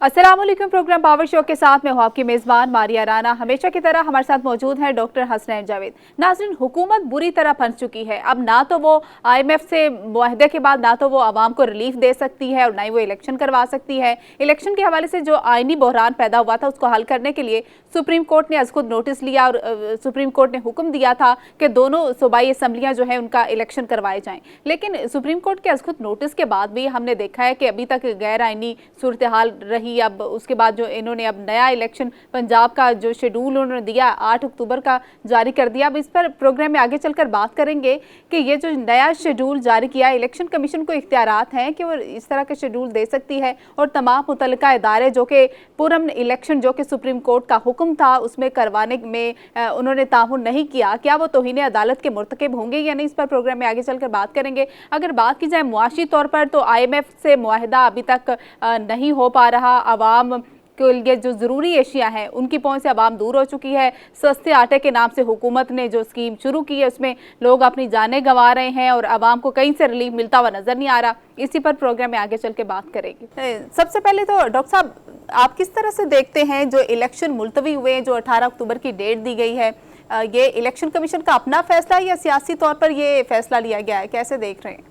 अस्सलाम वालेकुम। Programme power show के साथ मैं हूँ आपकी मेज़बान मारिया राना। हमेशा की तरह हमारे साथ मौजूद है डॉक्टर हसनैन जावेद। नाज़रीन, हुकूमत बुरी तरह फंस चुकी है। अब ना तो वो IMF से मुआहदे के बाद ना तो वो आवाम को रिलीफ दे सकती है और ना ही वो इलेक्शन करवा सकती है। इलेक्शन के हवाले से जो आइनी बहरान पैदा हुआ था उसको हल करने के लिए सुप्रीम कोर्ट ने आज खुद नोटिस लिया और सुप्रीम कोर्ट ने हुक्म दिया था कि दोनों सूबाई असम्बलियाँ जो है उनका इलेक्शन करवाए जाएँ। लेकिन सुप्रीम कोर्ट के आज खुद नोटिस के बाद भी हमने देखा है कि अभी तक गैर आइनी सूरत हाल रही। अब उसके बाद जो इन्होंने अब नया इलेक्शन पंजाब का जो शेड्यूल उन्होंने दिया 8 अक्टूबर का जारी कर दिया। अब इस पर प्रोग्राम में आगे चलकर बात करेंगे कि ये जो नया शेड्यूल जारी किया, इलेक्शन कमीशन को इख्तियारात हैं कि वो इस तरह के शेड्यूल दे सकती है और तमाम मुतल्लिका इदारे जो कि पूरअमन इलेक्शन जो कि सुप्रीम कोर्ट का हुक्म था उसमें करवाने में उन्होंने ताउन नहीं किया, क्या वो तौहीन अदालत के मुर्तकिब होंगे या नहीं, इस पर प्रोग्राम में आगे चलकर बात करेंगे। अगर बात की जाए मुआशी तौर पर तो IMF से मुआहदा अभी तक नहीं हो पा रहा। आवाम के लिए जो ज़रूरी एशिया हैं उनकी पहुंच से आवाम दूर हो चुकी है। सस्ते आटे के नाम से हुकूमत ने जो स्कीम शुरू की है उसमें लोग अपनी जानें गंवा रहे हैं और आवाम को कहीं से रिलीफ मिलता हुआ नज़र नहीं आ रहा। इसी पर प्रोग्राम में आगे चल के बात करेंगे। सबसे पहले तो डॉक्टर साहब, आप किस तरह से देखते हैं जो इलेक्शन मुलतवी हुए, जो 18 अक्टूबर की डेट दी गई है, ये इलेक्शन कमीशन का अपना फैसला है या सियासी तौर पर ये फैसला लिया गया है, कैसे देख रहे हैं?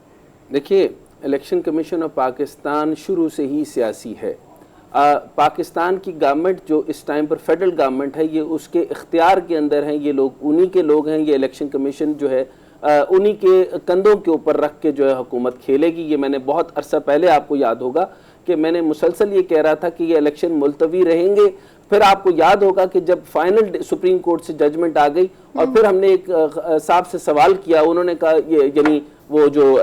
देखिए, इलेक्शन कमीशन ऑफ पाकिस्तान शुरू से ही सियासी है। पाकिस्तान की गवर्नमेंट जो इस टाइम पर फेडरल गवर्नमेंट है, ये उसके इख्तियार के अंदर हैं, ये लोग उन्हीं के लोग हैं। ये इलेक्शन कमीशन जो है उन्हीं के कंधों के ऊपर रख के जो है हुकूमत खेलेगी। ये मैंने बहुत अरसा पहले, आपको याद होगा कि मैंने मुसलसल ये कह रहा था कि ये इलेक्शन मुलतवी रहेंगे। फिर आपको याद होगा कि जब फाइनल सुप्रीम कोर्ट से जजमेंट आ गई और फिर हमने एक साहब से सवाल किया, उन्होंने कहा ये यानी वो जो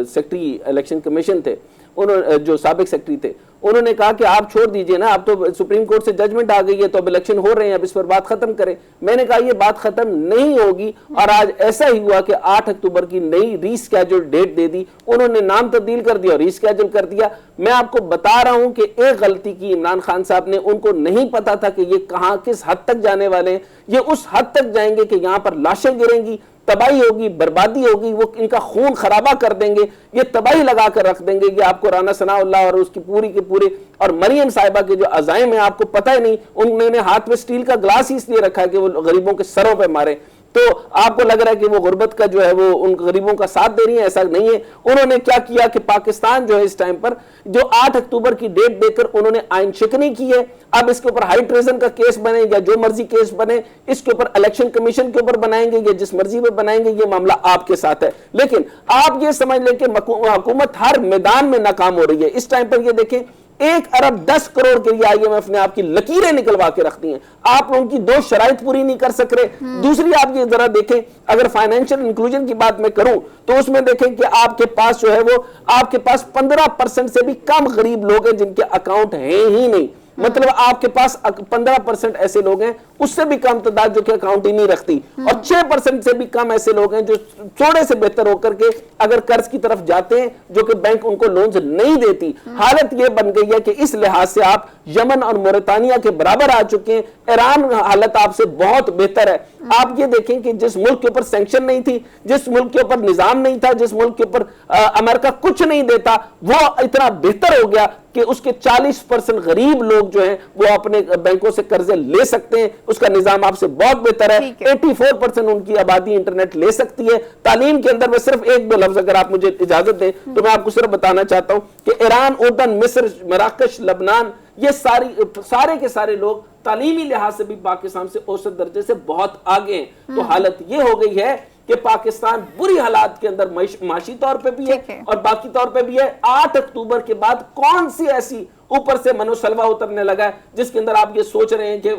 सेक्रेटरी इलेक्शन कमीशन थे, उन्होंने जो साबिक सेक्रेटरी थे, उन्होंने कहा कि आप छोड़ दीजिए ना, अब तो सुप्रीम कोर्ट से जजमेंट आ गई है तो अब इलेक्शन हो रहे हैं, अब इस पर बात खत्म करें। मैंने कहा ये बात खत्म नहीं होगी और आज ऐसा ही हुआ कि 8 अक्टूबर की नई रीस्केड्यूल डेट दे दी। उन्होंने नाम तब्दील कर दिया और रीस्केड्यूल कर दिया। मैं आपको बता रहा हूं कि एक गलती की इमरान खान साहब ने, उनको नहीं पता था कि ये कहां किस हद तक जाने वाले हैं। ये उस हद तक जाएंगे कि यहां पर लाशें गिरेंगी, तबाही होगी, बर्बादी होगी, वो इनका खून खराबा कर देंगे, ये तबाही लगा कर रख देंगे। ये आपको राना सनाउल्लाह और उसकी पूरी के पूरे और मरियम साहिबा के जो अजाइम है आपको पता ही नहीं। उन्होंने हाथ में स्टील का ग्लास ही इसलिए रखा है कि वो गरीबों के सरों पे मारे। तो आपको लग रहा है कि वो गुर्बत का जो है वो उन गरीबों का साथ दे रही है, ऐसा नहीं है। उन्होंने क्या किया कि पाकिस्तान जो है इस टाइम पर जो 8 अक्टूबर की डेट देकर उन्होंने आइन शिकनी की है। अब इसके ऊपर हाई ट्रेजन का केस बने या जो मर्जी केस बने, इसके ऊपर इलेक्शन कमीशन के ऊपर बनाएंगे या जिस मर्जी पे बनाएंगे, ये मामला आपके साथ है। लेकिन आप ये समझ लें कि हुकूमत हर मैदान में नाकाम हो रही है। इस टाइम पर ये देखें, 1 अरब 10 करोड़ के लिए IMF ने आपकी लकीरें निकलवा के रख दी हैं। आप लोगों की 2 शराइत पूरी नहीं कर सक रहे। दूसरी आप ये जरा देखें, अगर फाइनेंशियल इंक्लूजन की बात मैं करूं तो उसमें देखें कि आपके पास जो है वो आपके पास 15% से भी कम गरीब लोग हैं जिनके अकाउंट हैं ही नहीं। मतलब आपके पास 15% ऐसे लोग हैं, उससे भी कम तादाद जो कि अकाउंट ही नहीं रखती, और 6% से भी कम ऐसे लोग हैं जो थोड़े से बेहतर होकर के अगर कर्ज की तरफ जाते हैं जो कि बैंक उनको लोन्स नहीं देती। हालत यह बन गई है कि इस लिहाज से आप यमन और मोरितानिया के बराबर आ चुके हैं। ईरान हालत आपसे बहुत बेहतर है। आप ये देखें कि जिस मुल्क के ऊपर सैंक्शन नहीं थी, जिस मुल्क के ऊपर निजाम नहीं था, जिस मुल्क के ऊपर अमेरिका कुछ नहीं देता, वो इतना बेहतर हो गया कि उसके 40% गरीब लोग जो हैं वो अपने बैंकों से कर्जे ले सकते हैं। उसका निजाम आपसे बहुत बेहतर है। 84% उनकी आबादी इंटरनेट ले सकती है। तालीम के अंदर मैं सिर्फ 1-2 लफ्ज अगर आप मुझे इजाजत दें तो मैं आपको सिर्फ बताना चाहता हूं कि ईरान, उर्दन, मिस्र, मराकश, लबनान, ये सारे के सारे लोग तालीमी लिहाज से भी पाकिस्तान से औसत दर्जे से बहुत आगे हैं। तो हालत ये हो गई है कि पाकिस्तान बुरी हालात के अंदर माशी तौर पे भी है और बाकी तौर पे भी है। 8 अक्टूबर के बाद कौन सी ऐसी ऊपर से मनोसलवा उतरने लगा है जिसके अंदर आप ये सोच रहे हैं कि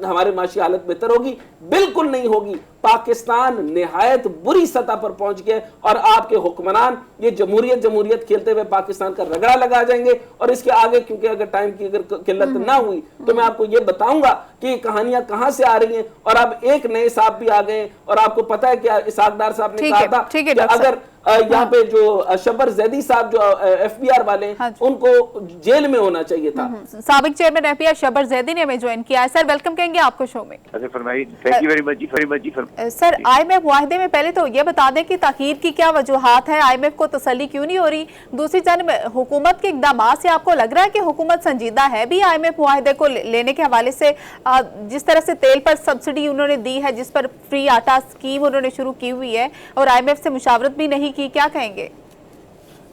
हमारे माशी हालत बेहतर होगी? बिल्कुल नहीं होगी। पाकिस्तान निहायत बुरी सतह पर पहुंच गया और आपके हुक्मरान ये जमहूरियत खेलते हुए पाकिस्तान का रगड़ा लगा जाएंगे। और इसके आगे क्योंकि अगर टाइम की अगर किल्लत ना हुई तो मैं आपको ये बताऊंगा कि ये कहानियां कहां से आ रही हैं। और अब एक नए साहब भी आ गए और आपको पता है कि इसाक डार साहब ने कहा था कि यहाँ पे जो शबर जैदी साहब जो FBR वाले उनको जेल में होना चाहिए था। साबिक चेयरमैन FBR शबर जैदी ने हमें ज्वाइन किया है। सर वेलकम कहेंगे आपको शो में। थैंक यू वेरी मच जी। सर IMF मुआहदे में पहले तो ये बता दें कि ताखीर की क्या वजूहात है, IMF को तसल्ली क्यों नहीं हो रही। दूसरी जानब हुकूमत के इकदाम से आपको लग रहा है कि हुकूमत संजीदा है भी IMF मुआहदे को लेने के हवाले से? जिस तरह से तेल पर सब्सिडी उन्होंने दी है, जिस पर फ्री आटा स्कीम उन्होंने शुरू की हुई है और IMF से मुशावरत भी नहीं की, क्या कहेंगे?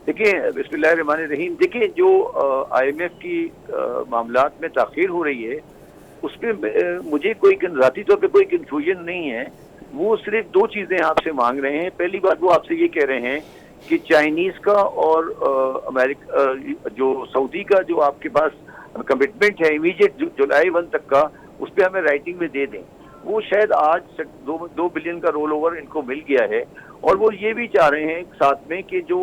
देखिए बिस्मिल्लाहिर्रहमानिर्रहीम, देखिए जो IMF की मामलात में ताखीर हो रही है उसमें मुझे कोई ज़ाती तौर पे कोई कंफ्यूजन नहीं है। वो सिर्फ दो चीज़ें आपसे मांग रहे हैं। पहली बात वो आपसे ये कह रहे हैं कि चाइनीज़ का और अमेरिका जो सऊदी का जो आपके पास कमिटमेंट है इमीडिएट जुलाई 1 तक का, उस पर हमें राइटिंग में दे दें। वो शायद आज 2 बिलियन का रोल ओवर इनको मिल गया है और वो ये भी चाह रहे हैं साथ में कि जो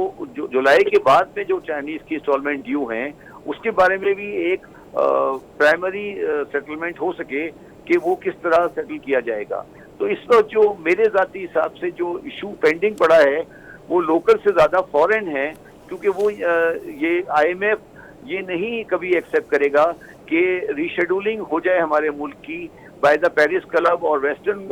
जुलाई के बाद में जो चाइनीज़ की इंस्टॉलमेंट ड्यू हैं उसके बारे में भी एक प्राइमरी सेटलमेंट हो सके कि वो किस तरह सेटल किया जाएगा। तो इस वक्त जो मेरे ज़ाती हिसाब से जो इशू पेंडिंग पड़ा है वो लोकल से ज़्यादा फॉरेन है, क्योंकि वो ये IMF ये नहीं कभी एक्सेप्ट करेगा कि रीशेड्यूलिंग हो जाए हमारे मुल्क की बाय द पेरिस क्लब और वेस्टर्न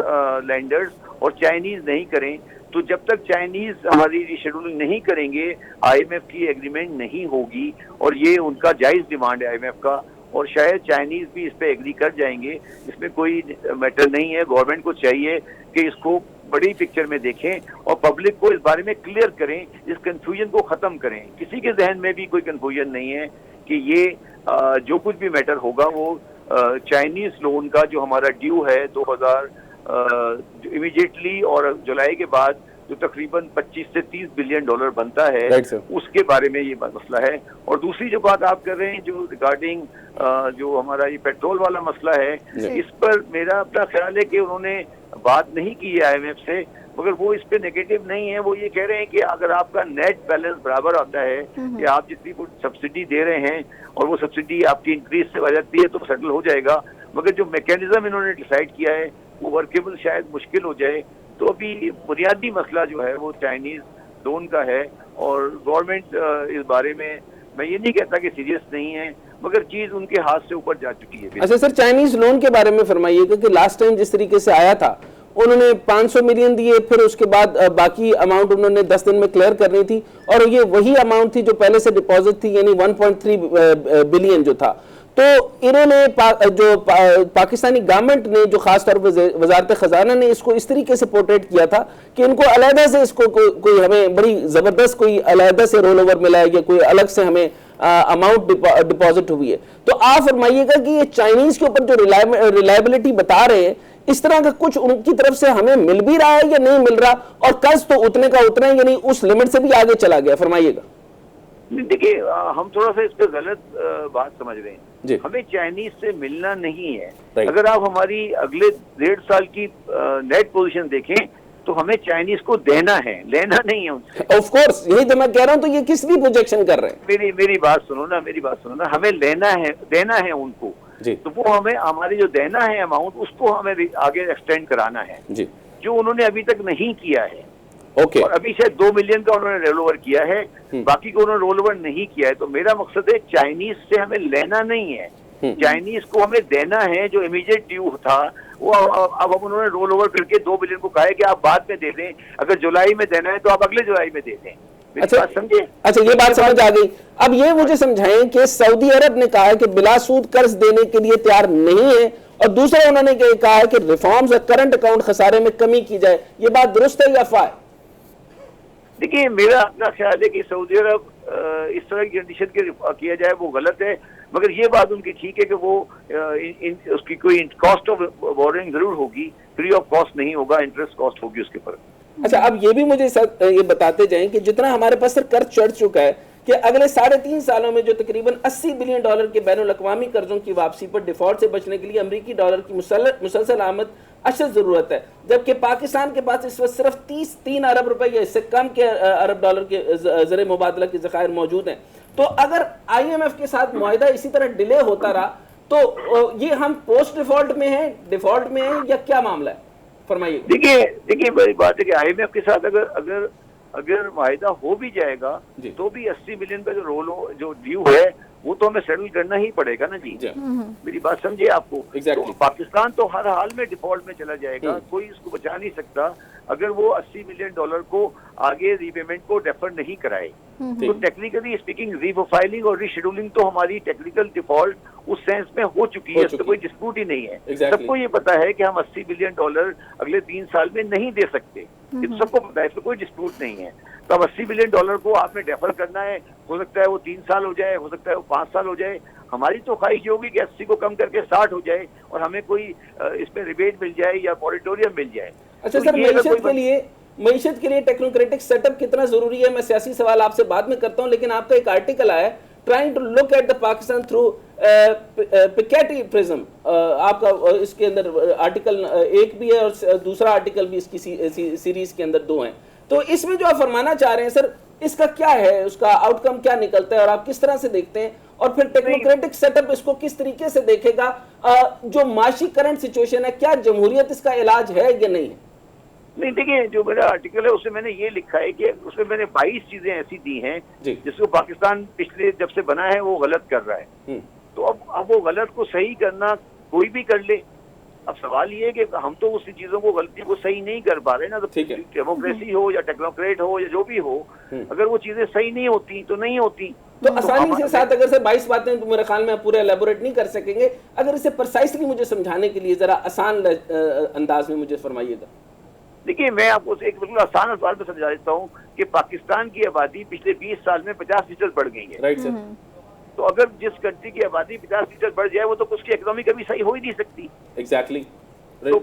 लैंडर्स और चाइनीज़ नहीं करें। तो जब तक चाइनीज़ हमारी रीशेड्यूलिंग नहीं करेंगे IMF की एग्रीमेंट नहीं होगी और ये उनका जायज़ डिमांड है IMF का, और शायद चाइनीज़ भी इस पे एग्री कर जाएंगे। इसमें कोई मैटर नहीं है। गवर्नमेंट को चाहिए कि इसको बड़ी पिक्चर में देखें और पब्लिक को इस बारे में क्लियर करें, इस कंफ्यूजन को ख़त्म करें। किसी के जहन में भी कोई कंफ्यूजन नहीं है कि ये जो कुछ भी मैटर होगा वो चाइनीज़ लोन का जो हमारा ड्यू है 2000 इमीडिएटली और जुलाई के बाद जो तकरीबन 25 से 30 बिलियन डॉलर बनता है उसके बारे में ये मसला है। और दूसरी जो बात आप कर रहे हैं जो रिगार्डिंग जो हमारा ये पेट्रोल वाला मसला है, इस पर मेरा अपना ख्याल है कि उन्होंने बात नहीं की है IMF से, मगर वो इस पे नेगेटिव नहीं है। वो ये कह रहे हैं कि अगर आपका नेट बैलेंस बराबर आता है कि आप जितनी सब्सिडी दे रहे हैं और वो सब्सिडी आपकी इंक्रीज से वजह है तो सेटल हो जाएगा, मगर जो मैकेनिज्म इन्होंने डिसाइड किया है वो वर्केबल शायद मुश्किल हो जाए। तो अभी बुनियादी मसला जो है वो चाइनीज़ लोन का है और गवर्नमेंट इस बारे में मैं ये नहीं कहता कि सीरियस नहीं है, मगर चीज़ उनके हाथ से ऊपर जा चुकी है। अच्छा सर, चाइनीज़ लोन के बारे में फरमाइएगा कि लास्ट टाइम जिस तरीके से आया था उन्होंने 500 मिलियन दिए, फिर उसके बाद बाकी अमाउंट उन्होंने 10 दिन में क्लियर करनी थी और ये वही अमाउंट थी जो पहले से डिपॉजिट थी, यानी 1.3 बिलियन जो था। तो इन्होंने पाकिस्तानी गवर्नमेंट ने जो खासतौर पर वजारत खजाना ने इसको इस तरीके से पोर्ट्रेट किया था कि इनको अलहदा से इसको कोई हमें बड़ी ज़बरदस्त कोई अलहदा से रोल ओवर मिला है या कोई अलग से हमें अमाउंट डिपॉजिट हुई है। तो आप फरमाइएगा कि ये चाइनीज़ के ऊपर जो रिलायबिलिटी बता रहे हैं, इस तरह का कुछ उनकी तरफ से हमें मिल भी रहा है या नहीं मिल रहा, और कर्ज तो उतने का उतना है यानी उस लिमिट से भी आगे चला गया? फरमाइएगा। देखिए हम थोड़ा सा इस पे गलत बात समझ रहे हैं। हमें चाइनीज से मिलना नहीं है। अगर आप हमारी अगले 1.5 साल की नेट पोजीशन देखें तो हमें चाइनीज को देना है, लेना नहीं है उनसे। ऑफ कोर्स, यही तो मैं कह रहा हूं। तो ये किस भी प्रोजेक्शन कर रहे हैं? मेरी बात सुनो ना, हमें लेना है, देना है उनको जी। तो वो हमें हमारी जो देना है अमाउंट उसको हमें आगे एक्सटेंड कराना है जी, जो उन्होंने अभी तक नहीं किया है। ओके। और अभी शायद 2 मिलियन का उन्होंने रोल ओवर किया है, बाकी को उन्होंने रोल ओवर नहीं किया है। तो मेरा मकसद है चाइनीज से हमें लेना नहीं है, चाइनीज को हमें देना है। जो इमीडिएट ड्यू था वो अब उन्होंने रोल ओवर करके 2 बिलियन को कहा है कि आप बाद में दे दें, अगर जुलाई में देना है तो आप अगले जुलाई में दे दें। अच्छा समझे? अच्छा, ये बात समझ आ गई। अब ये मुझे समझाएं कि सऊदी अरब ने कहा है कि बिला सूद कर्ज देने के लिए तैयार नहीं है, और दूसरा उन्होंने कहा है कि रिफॉर्म्स और करंट अकाउंट खसारे में कमी की जाए। ये बात दुरुस्त है या अफवाह है? देखिए मेरा अपना ख्याल है कि सऊदी अरब इस तरह की कंडीशन के किया जाए वो गलत है, मगर ये बात उनकी ठीक है कि वो उसकी कोई कॉस्ट ऑफ बोरिंग जरूर होगी, फ्री ऑफ कॉस्ट नहीं होगा, इंटरेस्ट कॉस्ट होगी उसके ऊपर। अच्छा, अब ये भी मुझे ये बताते जाएं कि जितना हमारे पास कर्ज चढ़ चुका है कि अगले 3.5 सालों में जो तकरीबन $80 बिलियन के बैनुल अक़वामी कर्जों की वापसी पर डिफॉल्ट से बचने के लिए अमरीकी डॉलर की मुसलसल आमद अशद जरूरत है, जबकि पाकिस्तान के पास इस वक्त सिर्फ 33 अरब रुपए या इससे कम के अरब डॉलर के ज़र मुबादला के ज़खायर मौजूद हैं। तो अगर IMF के साथ मुआहिदा इसी तरह डिले होता रहा तो ये हम पोस्ट डिफॉल्ट में हैं, डिफॉल्ट में हैं, या क्या मामला है? फरमाइए। देखिए बड़ी बात है कि IMF के साथ अगर अगर वायदा हो भी जाएगा जी। तो भी 80 मिलियन का जो ड्यू है वो तो हमें सेटल करना ही पड़ेगा ना जी। मेरी बात समझिए आपको। Exactly. तो पाकिस्तान तो हर हाल में डिफॉल्ट में चला जाएगा, कोई इसको बचा नहीं सकता अगर वो 80 मिलियन डॉलर को आगे रीपेमेंट को डेफर नहीं कराए। तो टेक्निकली स्पीकिंग रीप्रोफाइलिंग और रीशेड्यूलिंग तो हमारी टेक्निकल डिफॉल्ट उस सेंस में हो चुकी है, इसमें कोई डिस्प्यूट ही नहीं है। Exactly. सबको ये पता है कि हम 80 मिलियन डॉलर अगले 3 साल में नहीं दे सकते, ये तो सबको पता है, इसमें कोई डिस्प्यूट नहीं है। तो अब 80 मिलियन डॉलर को आपने डेफर करना है, हो सकता है वो 3 साल हो जाए, हो सकता है वो 5 साल हो जाए। हमारी तो ख्वाहिश ये होगी कि 80 को कम करके 60 हो जाए और हमें कोई इसमें रिबेट मिल जाए या मॉरिटोरियम मिल जाए। अच्छा तो सर, ये अगर मईशत के लिए टेक्नोक्रेटिक सेटअप कितना जरूरी है, मैं सियासी सवाल आपसे बाद में करता हूं, लेकिन आपका एक आर्टिकल आया trying to look at the Pakistan through Piketty prism, आपका इसके अंदर आर्टिकल एक भी है और दूसरा आर्टिकल भी इसकी सीरीज के अंदर 2 हैं। तो इसमें जो आप फरमाना चाह रहे हैं सर, इसका क्या है, उसका आउटकम क्या निकलता है और आप किस तरह से देखते हैं, और फिर टेक्नोक्रेटिक सेटअप इसको किस तरीके से देखेगा? जो माशी करंट सिचुएशन है, क्या जमहूरियत इसका इलाज है या नहीं है? नहीं, देखिए जो मेरा आर्टिकल है उसमें मैंने ये लिखा है कि उसमें मैंने 22 चीजें ऐसी दी हैं जिसको पाकिस्तान पिछले जब से बना है वो गलत कर रहा है। तो अब वो गलत को सही करना कोई भी कर ले। अब सवाल ये है कि हम तो उस चीजों को, गलती को सही नहीं कर पा रहे ना। तो डेमोक्रेसी हो या टेक्नोक्रेट हो या जो भी हो, अगर वो चीजें सही नहीं होती तो नहीं होती। तो आसानी से साथ अगर सर 22 बातें तो मेरे ख्याल में पूरे एलेबोरेट नहीं कर सकेंगे, अगर इसे प्रिसाइसली मुझे समझाने के लिए जरा आसान अंदाज में मुझे फरमाइएगा। देखिए मैं आपको एक बिल्कुल आसान अंदाज में समझा देता हूँ कि पाकिस्तान की आबादी पिछले 20 साल में 50% बढ़ गई है। Right sir. तो अगर जिस कंट्री की आबादी 50% बढ़ जाए वो तो उसकी इकोनॉमी कभी सही हो ही नहीं सकती। एग्जैक्टली। तो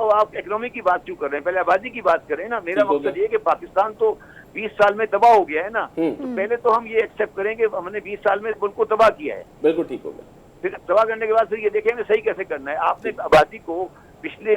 आप इकोनॉमी की बात क्यों कर रहे हैं, पहले आबादी की बात करें ना। मेरा मकसद ये कि पाकिस्तान तो 20 साल में तबाह हो गया है ना, तो पहले तो हम ये एक्सेप्ट करें कि हमने 20 साल में मुल्क को तबाह किया है। बिल्कुल ठीक हो गया। फिर तबाह करने के बाद फिर ये देखेंगे सही कैसे करना है। आपने आबादी को पिछले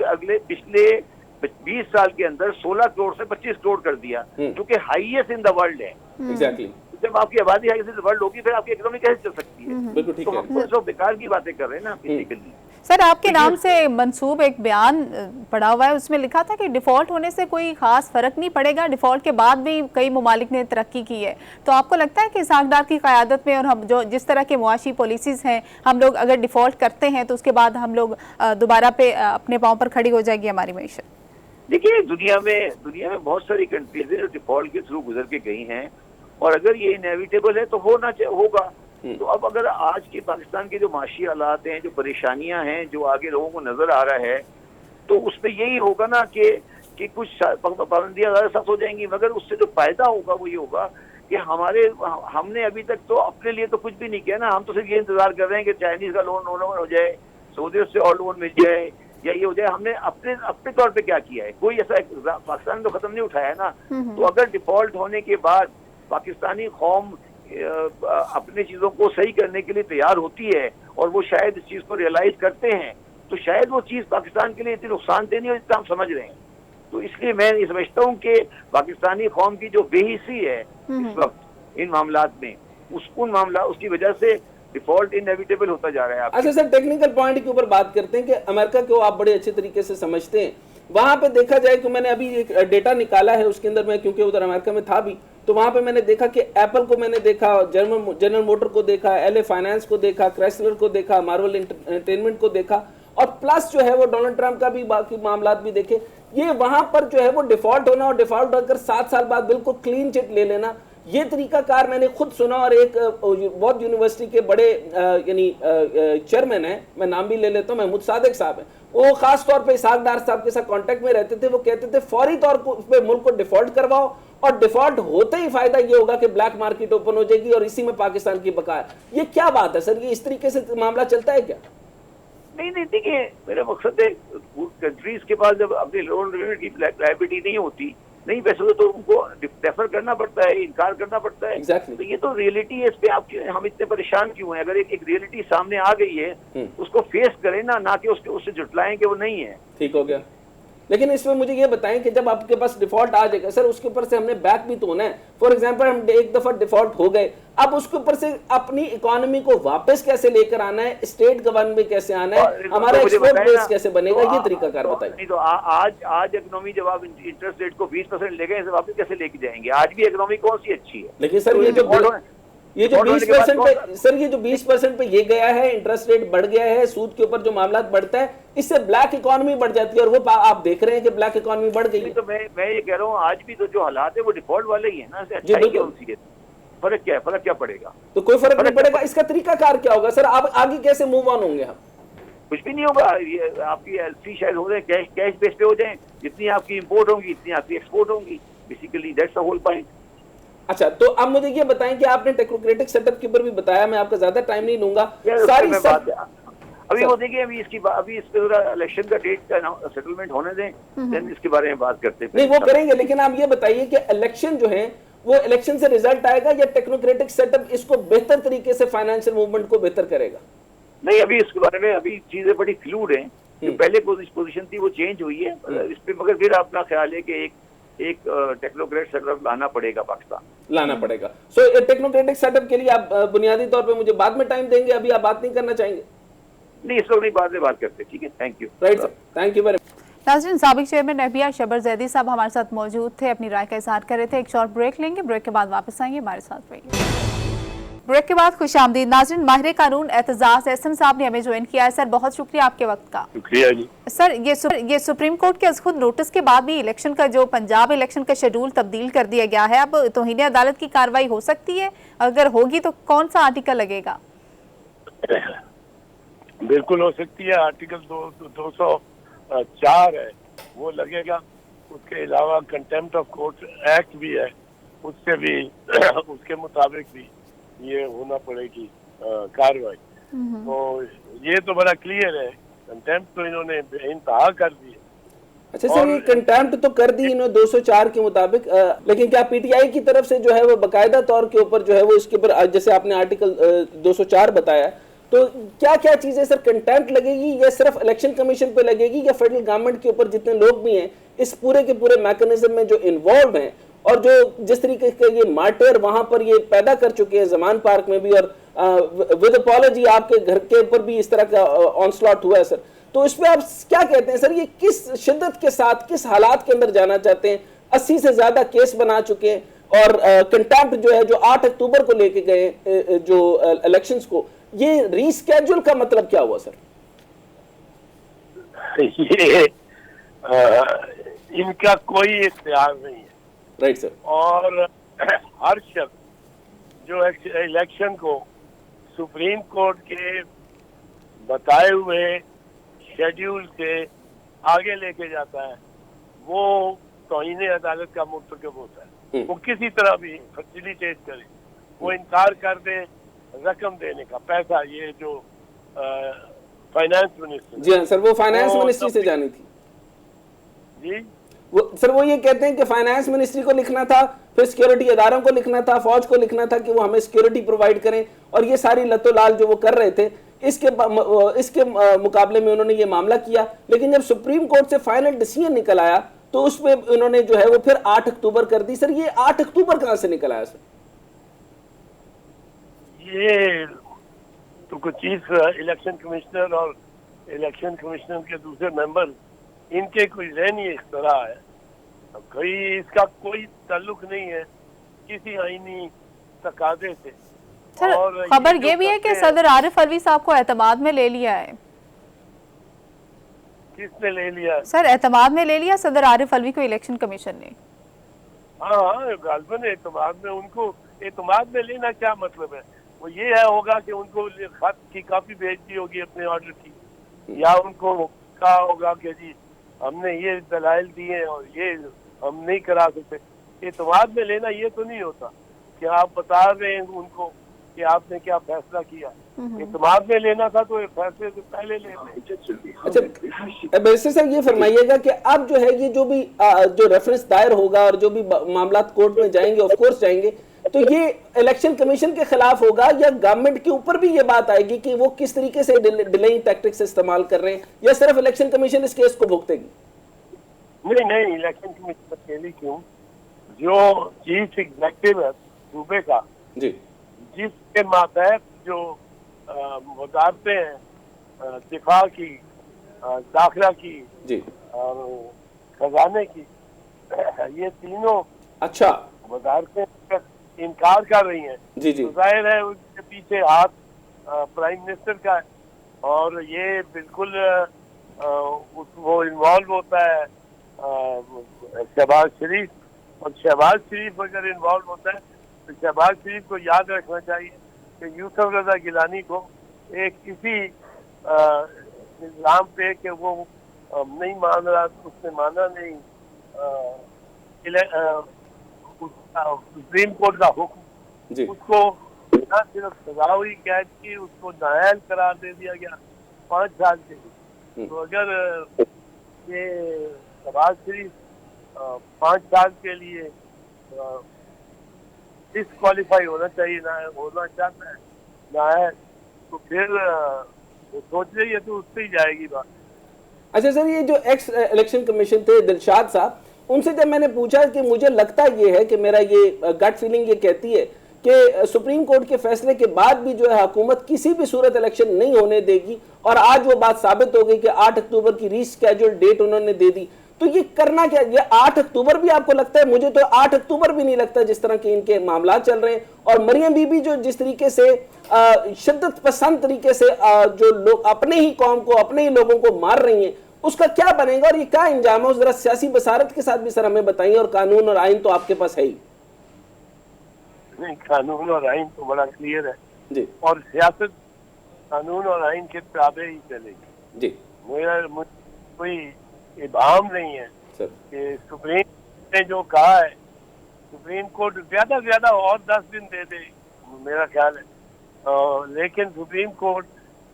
20 साल के अंदर 16 करोड़ से 25 करोड़ कर दिया, जो कि हाईएस्ट इन द वर्ल्ड है। एग्जैक्टली। जब आपकी आबादी हाईएस्ट इन द वर्ल्ड होगी फिर आपकी इकोनॉमी कैसे चल सकती है? बिल्कुल ठीक तो है। हम तो बेकार की बातें कर रहे हैं ना बेसिकली। सर आपके नाम से मंसूब एक बयान पड़ा हुआ है, उसमें लिखा था कि डिफॉल्ट होने से कोई खास फर्क नहीं पड़ेगा, डिफॉल्ट के बाद भी कई ममालिक ने तरक्की की है। तो आपको लगता है कि सागदार की क़यादत में और हम जो जिस तरह के मुआशी पॉलिसीज़ हैं, हम लोग अगर डिफॉल्ट करते हैं तो उसके बाद हम लोग दोबारा पे अपने पाँव पर खड़ी हो जाएगी हमारी मईशत? देखिए दुनिया में बहुत सारी कंट्रीज हैं जो डिफॉल्ट के थ्रू गुजर के गई हैं, और अगर ये इनएविटेबल है तो होगा। तो अब अगर आज के पाकिस्तान के जो माशी हालात हैं, जो परेशानियां हैं, जो आगे लोगों को नजर आ रहा है, तो उसमें यही होगा ना कि कुछ पाबंदियां ज़्यादा सख्त हो जाएंगी, मगर उससे जो फायदा होगा वो ये होगा कि हमने अभी तक तो अपने लिए तो कुछ भी नहीं किया ना। हम तो सिर्फ ये इंतजार कर रहे हैं कि चाइनीज का लोन हो जाए, सऊदी से और लोन मिल जाए या ये हो जाए। हमने अपने तौर पे क्या किया है? कोई ऐसा पाकिस्तान तो खत्म नहीं उठाया ना। तो अगर डिफॉल्ट होने के बाद पाकिस्तानी कौम अपनी चीजों को सही करने के लिए तैयार होती है और वो शायद इस चीज को रियलाइज करते हैं, तो शायद वो चीज पाकिस्तान के लिए इतनी नुकसानदेह नहीं हो जितना हम समझ रहे हैं। तो इसलिए मैं ये समझता हूँ कि पाकिस्तानी कौम की जो बेहिसी है इस वक्त इन मामलात में, उसकी वजह से डिफॉल्ट इनएविटेबल होता जा रहा है। अच्छा सर, टेक्निकल पॉइंट के ऊपर बात करते हैं कि अमेरिका को आप बड़े अच्छे तरीके से समझते हैं। वहां पे देखा जाए कि मैंने अभी एक डेटा निकाला है, उसके अंदर मैं क्योंकि उधर अमेरिका में था भी, तो वहां पे मैंने देखा कि एप्पल को मैंने देखा, जनरल मोटर को देखा, एलए फाइनेंस को देखा, क्राइसलर को देखा, मार्वल एंटरटेनमेंट को देखा, और प्लस जो है वो डोनाल्ड ट्रंप का भी बाकी मामलात भी देखे। ये वहां पर जो है वो डिफॉल्ट होना और डिफॉल्ट होकर 7 साल बाद बिल्कुल क्लीन चिट ले लेना, ये तरीका कार मैंने खुद सुना। और एक बहुत यूनिवर्सिटी के बड़े यानी चेयरमैन है, मैं नाम भी ले लेता हूँ, महमूद सादिक साहब है, वो खास तौर पे इसहाक डार साहब के साथ कांटेक्ट में रहते थे। वो कहते थे फौरी तौर पे मुल्क को डिफॉल्ट करवाओ, और डिफॉल्ट होते ही फायदा ये होगा कि ब्लैक मार्केट ओपन हो जाएगी और इसी में पाकिस्तान की बका है। ये क्या बात है सर, ये इस तरीके से मामला चलता है क्या? नहीं, देखिए मेरा मकसद है कंट्रीज के पास जब अपनी लोन की लायबिलिटी नहीं होती, नहीं पैसे तो उनको डेफर करना पड़ता है, इनकार करना पड़ता है। Exactly. तो ये तो रियलिटी है, इस पे हम इतने परेशान क्यों हैं? अगर एक रियलिटी सामने आ गई है उसको फेस करें ना कि उससे जुटलाएं कि वो नहीं है। ठीक हो गया। लेकिन इसमें मुझे ये बताएं कि जब आपके पास डिफॉल्ट आ जाएगा सर, उसके ऊपर से हमने बैक भी तो होना है। फॉर एग्जांपल हम एक दफा डिफॉल्ट हो गए, अब उसके ऊपर से अपनी इकोनॉमी को वापस कैसे लेकर आना है, स्टेट गवर्नमेंट में कैसे आना है, हमारा एक्सपोर्ट बेस कैसे बनेगा, ये तरीका कार बताइए। नहीं तो आज इकोनॉमी जब आप इंटरेस्ट रेट को 20% ले गए, वापस कैसे लेके जाएंगे? आज भी इकोनॉमी कौन सी अच्छी है? लेकिन सर ये जो 20% पे सर, ये जो 20% पे ये गया है, इंटरेस्ट रेट बढ़ गया है, सूद के ऊपर जो मामला बढ़ता है, इससे ब्लैक इकोनॉमी बढ़ जाती है, और वो आप देख रहे हैं कि ब्लैक इकोनॉमी बढ़ गई है। तो मैं ये कह रहा हूँ, आज भी तो जो हालात है वो डिफॉल्ट वाले ही है ना। अच्छाई कौन सी है? फर्क क्या है? फर्क क्या पड़ेगा? तो कोई फर्क नहीं पड़ेगा। इसका तरीका कार क्या होगा सर? आप आगे कैसे मूव ऑन होंगे? हम कुछ भी नहीं होगा। ये आपकी एलसी शायद हो रहे कैश बेस पे हो जाए, जितनी आपकी इंपोर्ट होंगी इतनी आपकी एक्सपोर्ट होंगी। Basically that's the whole point. अच्छा, तो अब मुझे ये बताएं कि आपने टेक्नोक्रेटिक सेटअप के ऊपर भी बताया, मैं आपका ज्यादा टाइम नहीं लूंगा। सारी अभी वो देखिए, अभी इस पे इलेक्शन का डेट का सेटलमेंट होने दें, देन इसके बारे में बात करते हैं। नहीं, वो करेंगे, लेकिन आप ये बताइए कि इलेक्शन जो है वो इलेक्शन से रिजल्ट आएगा या टेक्नोक्रेटिक सेटअप इसको बेहतर तरीके से फाइनेंशियल मूवमेंट को बेहतर करेगा? नहीं, अभी इसके बारे में अभी चीजें बड़ी फ्लूड हैं। जो पहले पोजीशन थी वो चेंज हुई है इस पे, मगर फिर अपना ख्याल है कि एक टेक्नोक्रेट सेटअप लाना पड़ेगा, पाकिस्तान लाना पड़ेगा। सो टेक्नोक्रेटिक सेटअप के लिए आप बुनियादी तौर पे मुझे बाद में टाइम देंगे, अभी आप बात नहीं करना चाहेंगे? नहीं, इस वक्त नहीं, बाद में बात करते। ठीक है, thank you. Right sir, thank you very much. नाज़रीन, साबिक चेयरमैन एफबीआई शबर जैदी साहब हमारे साथ मौजूद थे, अपनी राय का इजहार कर रहे थे। एक शॉर्ट ब्रेक लेंगे, ब्रेक के बाद वापस आएंगे, हमारे साथ रहिए। ब्रेक के बाद खुशामदीद। नाज़रीन, माहिर कानून एतजाज एहसन साहब ने हमें ज्वाइन किया है। सर, बहुत शुक्रिया आपके वक्त का। शुक्रिया जी। सर, ये सुप्रीम कोर्ट के खुद नोटिस के बाद भी इलेक्शन का जो पंजाब इलेक्शन का शेड्यूल तब्दील कर दिया गया है, अब तौहीन अदालत की कार्रवाई हो सकती है? अगर होगी तो कौन सा आर्टिकल लगेगा? बिल्कुल हो सकती है। आर्टिकल 204 है, वो लगेगा। उसके अलावा कंटेम्प्ट ऑफ कोर्ट एक्ट भी है, उससे भी उसके मुताबिक भी ये होना पड़ेगी कार्रवाई। तो ये तो बड़ा क्लियर है, कंटेम्प्ट तो इन्होंने इंतहा कर दी है। अच्छा सर, ये कंटेम्प्ट तो कर दी इन्होंने 204 के मुताबिक, लेकिन क्या पीटीआई की तरफ से जो है वो बाकायदा तौर के ऊपर जो है वो इसके ऊपर, जैसे आपने आर्टिकल 204 बताया, तो क्या क्या चीजें सर कंटेम्प्ट लगेगी, या सिर्फ इलेक्शन कमीशन पे लगेगी, या फेडरल गवर्नमेंट के ऊपर जितने लोग भी हैं इस पूरे के पूरे मैकेनिज्म में जो इन्वॉल्व हैं, और जो जिस तरीके के ये मार्टर वहां पर ये पैदा कर चुके हैं जमान पार्क में भी, और विद अपॉलॉजी आपके घर के ऊपर भी इस तरह का ऑनस्लॉट हुआ है सर, तो इस पे आप क्या कहते हैं सर? ये किस शिद्दत के साथ, किस हालात के अंदर जाना चाहते हैं? 80 से ज्यादा केस बना चुके हैं, और कंटेम्प्ट जो है जो 8 अक्टूबर को लेके गए जो इलेक्शंस को, ये रीस्केड्यूल का मतलब क्या हुआ सर? ये इनका कोई इख्तियार नहीं है। Right sir. और हर शख्स जो इलेक्शन को सुप्रीम कोर्ट के बताए हुए शेड्यूल से आगे लेके जाता है, वो तौहीन अदालत का मुर्तकब होता है। वो किसी तरह भी फैसिलिटेट करे, वो इनकार कर दे रकम देने का, पैसा, ये जो फाइनेंस मिनिस्टर। जी हाँ सर, वो फाइनेंस मिनिस्ट्री से जानी थी जी। वो सर, वो ये कहते हैं कि फाइनेंस मिनिस्ट्री को लिखना था, फिर सिक्योरिटी अदारों को लिखना था, फौज को लिखना था कि वो हमें सिक्योरिटी प्रोवाइड करें, और ये सारी लतोलाल जो वो कर रहे थे, इसके मुकाबले में उन्होंने ये मामला किया। लेकिन जब सुप्रीम कोर्ट से फाइनल डिसीजन निकल आया तो उसमें उन्होंने जो है वो फिर 8 अक्टूबर कर दी। सर, ये 8 अक्टूबर कहां से निकल आया सर? ये तो कुछ चीज इलेक्शन कमिश्नर और इलेक्शन कमिश्नर के दूसरे मेंबर, इनके कोई ज़हनी इख्तिरार है। कोई इसका कोई ताल्लुक नहीं है किसी आईनी तकाजे से। सर, खबर ये भी है कि सदर आरिफ अलवी साहब को एतमाद में ले लिया है। किसने ले लिया? सर, एतमाद में ले लिया सदर आरिफ अलवी को इलेक्शन कमीशन ने। हाँ, गालबन एतमाद में, उनको एतमाद में लेना क्या मतलब है? वो ये है होगा कि उनको खत की कॉपी भेज दी होगी अपने ऑर्डर की, या उनको कहा होगा कि जी हमने ये दलाइल दिए और ये हम नहीं करा सकते। एतमाद में लेना ये तो नहीं होता कि आप बता रहे हैं उनको कि आपने क्या फैसला किया। एतमाद में लेना था तो फैसले से पहले ले लें। अच्छा, वैसे सर ये फरमाइएगा कि अब जो है ये जो भी जो रेफरेंस दायर होगा और जो भी मामला कोर्ट में जाएंगे, ऑफ कोर्स जाएंगे, तो ये इलेक्शन कमीशन के खिलाफ होगा, या गवर्नमेंट के ऊपर भी ये बात आएगी कि वो किस तरीके से डिलेइंग टैक्टिक्स इस्तेमाल कर रहे हैं, या सिर्फ इलेक्शन कमीशन इस केस को भुगतेगी? नहीं नहीं, इलेक्शन कमीशन अकेली क्यों, जो चीफ एग्जेक्टिव है सूबे का, जी जिसके मातहत जो वजारतें हैं, दिफा की, दाखिला की जी और खजाने की, ये तीनों अच्छा वजारतें इनकार कर रही हैं। जी जी तो जाहिर है उसके पीछे हाथ प्राइम मिनिस्टर का है, और ये बिल्कुल वो इन्वॉल्व होता है शहबाज शरीफ, और शहबाज शरीफ अगर इन्वॉल्व होता है तो शहबाज शरीफ को याद रखना चाहिए कि यूसुफ रजा गिलानी को एक किसी निज़ाम पे कि वो नहीं मान रहा, उसने माना नहीं, सुप्रीम कोर्ट का हुक्म, जी उसको न सिर्फ सजा हुई कैद की, उसको नाअहल करार दे दिया गया 5 साल के लिए। तो अगर ये शहबाज शरीफ 5 साल के लिए डिसक्वालीफाई होना चाहिए, ना होना चाहता है ना है, तो फिर वो सोच रही है तो उससे ही जाएगी बात। अच्छा सर, ये जो एक्स इलेक्शन कमीशन थे दिलशाद साहब, उनसे जब मैंने पूछा कि मुझे लगता ये है कि मेरा ये गट फीलिंग ये कहती है कि सुप्रीम कोर्ट के फैसले के बाद भी जो है हुकूमत किसी भी सूरत इलेक्शन नहीं होने देगी, और आज वो बात साबित हो गई कि 8 अक्टूबर की रीस्केड्यूल डेट उन्होंने दे दी, तो ये करना क्या, ये 8 अक्टूबर भी आपको लगता है? मुझे तो 8 अक्टूबर भी नहीं लगता, जिस तरह के इनके मामला चल रहे हैं। और मरियम बीबी जो जिस तरीके से शिद्दत पसंद तरीके से जो लोग अपने ही कौम को, अपने ही लोगों को मार रही हैं, उसका क्या बनेगा और ये क्या इंजाम है? उस जरा सियासी बसारत के साथ भी सर हमें बताइए, और कानून और आइन तो आपके पास है ही। नहीं, कानून और आइन तो बड़ा क्लियर है जी और सियासत कानून और आइन के ताबे ही चलेगी। जी मेरा कोई इबाम नहीं है सर। कि सुप्रीम ने जो कहा है, सुप्रीम कोर्ट ज्यादा से ज्यादा और 10 दिन दे दे, मेरा ख्याल है, लेकिन सुप्रीम कोर्ट